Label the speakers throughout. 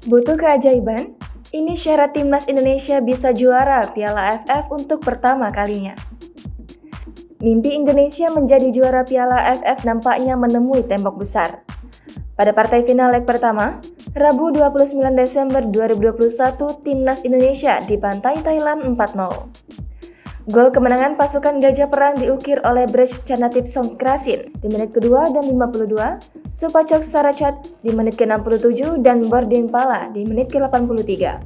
Speaker 1: Butuh keajaiban? Ini syarat timnas Indonesia bisa juara Piala AFF untuk pertama kalinya. Mimpi Indonesia menjadi juara Piala AFF nampaknya menemui tembok besar. Pada partai final leg pertama, Rabu 29 Desember 2021, timnas Indonesia dibantai Thailand 4-0. Gol kemenangan pasukan Gajah Perang diukir oleh Brech Canatip Songkrasin di menit kedua dan 52, Supachok Saracat di menit ke-67 dan Bordin Pala di menit ke-83.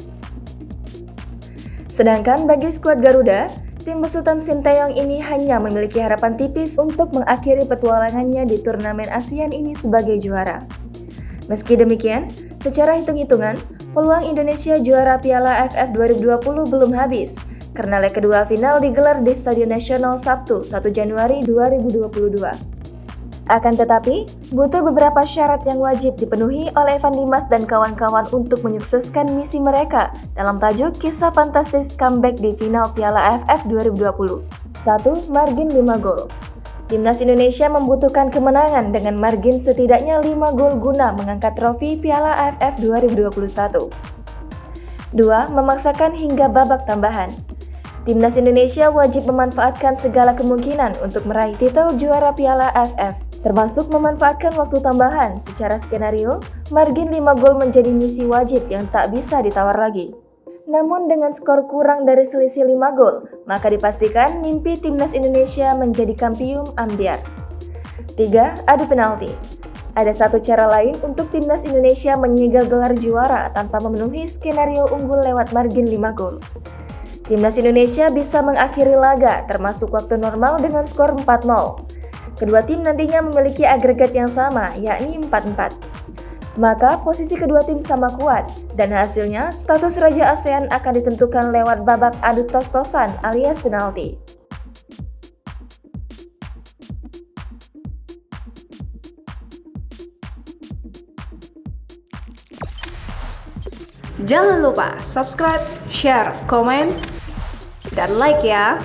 Speaker 1: Sedangkan bagi skuad Garuda, tim besutan Sinteyong ini hanya memiliki harapan tipis untuk mengakhiri petualangannya di turnamen ASEAN ini sebagai juara. Meski demikian, secara hitung-hitungan, peluang Indonesia juara Piala AFF 2020 belum habis, karena leg kedua final digelar di Stadion Nasional Sabtu 1 Januari 2022. Akan tetapi, butuh beberapa syarat yang wajib dipenuhi oleh Evan Dimas dan kawan-kawan untuk menyukseskan misi mereka dalam tajuk kisah fantastis comeback di final Piala AFF 2020. 1. Margin 5 gol. Timnas Indonesia membutuhkan kemenangan dengan margin setidaknya 5 gol guna mengangkat trofi Piala AFF 2021. 2. Memaksakan hingga babak tambahan. Timnas Indonesia wajib memanfaatkan segala kemungkinan untuk meraih titel juara Piala AFF, termasuk memanfaatkan waktu tambahan. Secara skenario, margin 5 gol menjadi misi wajib yang tak bisa ditawar lagi. Namun dengan skor kurang dari selisih 5 gol, maka dipastikan mimpi timnas Indonesia menjadi kampiun ambiar. 3. Adu penalti. Ada satu cara lain untuk timnas Indonesia menyegel gelar juara tanpa memenuhi skenario unggul lewat margin 5 gol. Timnas Indonesia bisa mengakhiri laga termasuk waktu normal dengan skor 4-0. Kedua tim nantinya memiliki agregat yang sama, yakni 4-4. Maka posisi kedua tim sama kuat, dan hasilnya status Raja ASEAN akan ditentukan lewat babak adu tos-tosan alias penalti.
Speaker 2: Jangan lupa subscribe, share, komen, dan like ya!